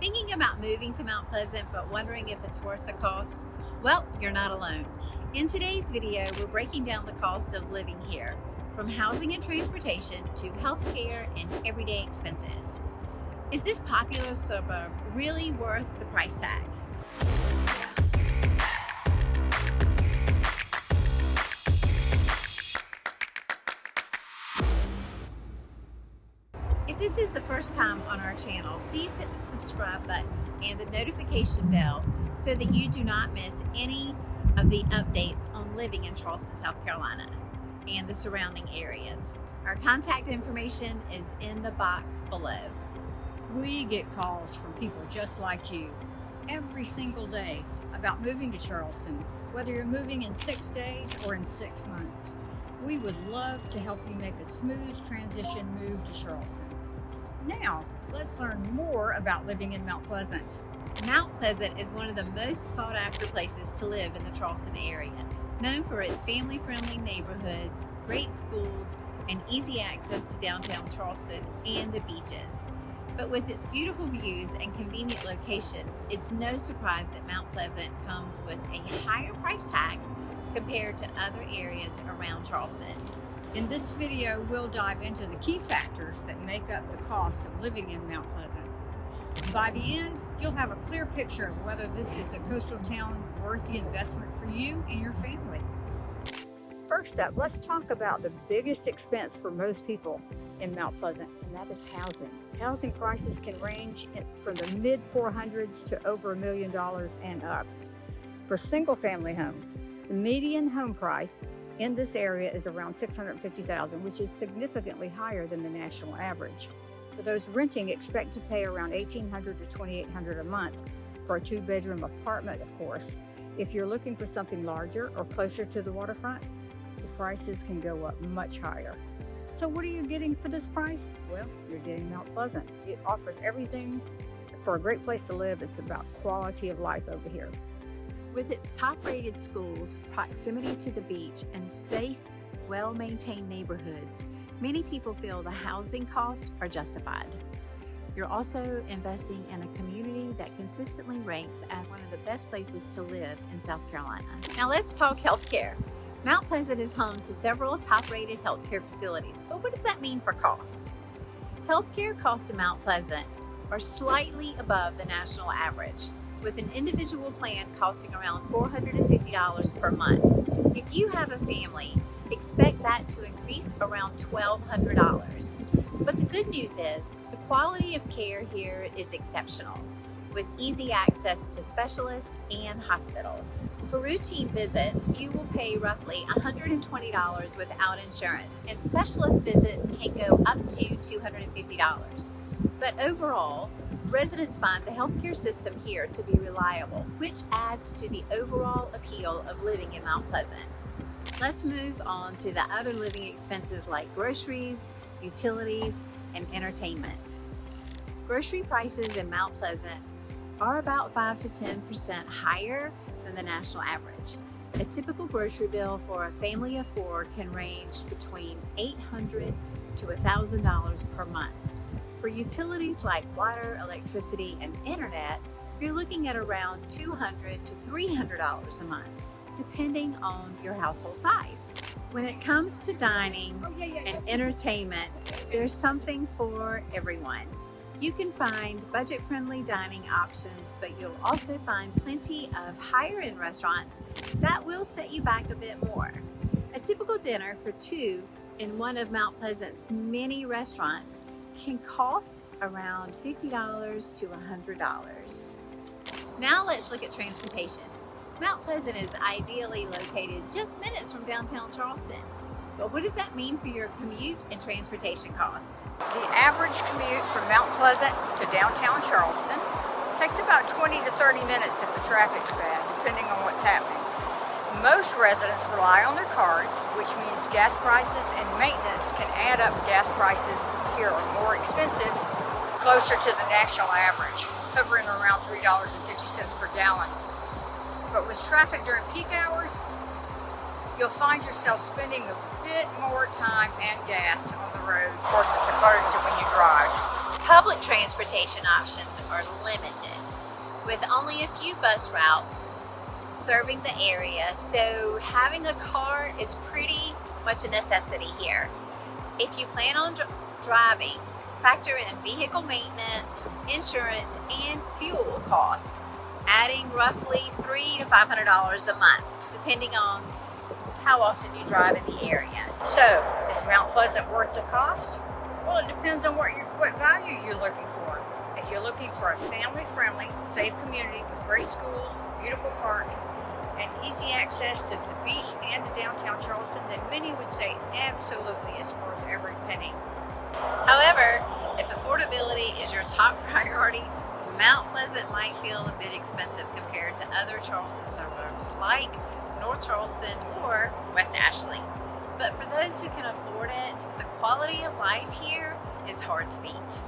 Thinking about moving to Mount Pleasant but wondering if it's worth the cost? Well, you're not alone. In today's video, we're breaking down the cost of living here, from housing and transportation to healthcare and everyday expenses. Is this popular suburb really worth the price tag? If this is the first time on our channel, please hit the subscribe button and the notification bell so that you do not miss any of the updates on living in Charleston, South Carolina and the surrounding areas. Our contact information is in the box below. We get calls from people just like you every single day about moving to Charleston, whether you're moving in 6 days or in 6 months. We would love to help you make a smooth transition move to Charleston. Now, let's learn more about living in Mount Pleasant. Mount Pleasant is one of the most sought after places to live in the Charleston area, known for its family-friendly neighborhoods, great schools, and easy access to downtown Charleston and the beaches. But with its beautiful views and convenient location, it's no surprise that Mount Pleasant comes with a higher price tag compared to other areas around Charleston. In this video, we'll dive into the key factors that make up the cost of living in Mount Pleasant. By the end, you'll have a clear picture of whether this is a coastal town worth the investment for you and your family. First up, let's talk about the biggest expense for most people in Mount Pleasant, and that is housing. Housing prices can range from the mid 400s to over $1 million and up. For single family homes, the median home price in this area is around $650,000, which is significantly higher than the national average. For those renting, expect to pay around $1,800 to $2,800 a month for a 2-bedroom apartment, of course. If you're looking for something larger or closer to the waterfront, the prices can go up much higher. So what are you getting for this price? Well, you're getting Mount Pleasant. It offers everything for a great place to live. It's about quality of life over here. With its top-rated schools, proximity to the beach, and safe, well-maintained neighborhoods, many people feel the housing costs are justified. You're also investing in a community that consistently ranks as one of the best places to live in South Carolina. Now let's talk healthcare. Mount Pleasant is home to several top-rated healthcare facilities, but what does that mean for cost? Healthcare costs in Mount Pleasant are slightly above the national average, with an individual plan costing around $450 per month. If you have a family, expect that to increase around $1,200. But the good news is, the quality of care here is exceptional, with easy access to specialists and hospitals. For routine visits, you will pay roughly $120 without insurance, and specialist visits can go up to $250. But overall, residents find the healthcare system here to be reliable, which adds to the overall appeal of living in Mount Pleasant. Let's move on to the other living expenses like groceries, utilities, and entertainment. Grocery prices in Mount Pleasant are about 5 to 10% higher than the national average. A typical grocery bill for a family of 4 can range between $800 to $1,000 per month. For utilities like water, electricity, and internet, you're looking at around $200 to $300 a month, depending on your household size. When it comes to dining and entertainment, there's something for everyone. You can find budget-friendly dining options, but you'll also find plenty of higher-end restaurants that will set you back a bit more. A typical dinner for 2 in one of Mount Pleasant's many restaurants can cost around $50 to $100. Now let's look at transportation. Mount Pleasant is ideally located just minutes from downtown Charleston. But what does that mean for your commute and transportation costs? The average commute from Mount Pleasant to downtown Charleston takes about 20 to 30 minutes if the traffic's bad, depending on what's happening. Most residents rely on their cars, which means gas prices and maintenance can add up. Gas prices here are more expensive, closer to the national average, hovering around $3.50 per gallon. But with traffic during peak hours, you'll find yourself spending a bit more time and gas on the road. Of course, it's according to when you drive. Public transportation options are limited, with only a few bus routes serving the area, so having a car is pretty much a necessity here. If you plan on driving, factor in vehicle maintenance, insurance, and fuel costs, adding roughly $300 to $500 a month, depending on how often you drive in the area. So, is Mount Pleasant worth the cost? Well, it depends on what value you're looking for. If you're looking for a family-friendly, safe community with great schools, beautiful parks, and easy access to the beach and to downtown Charleston, then many would say absolutely it's worth every penny. However, if affordability is your top priority, Mount Pleasant might feel a bit expensive compared to other Charleston suburbs like North Charleston or West Ashley. But for those who can afford it, the quality of life here is hard to beat.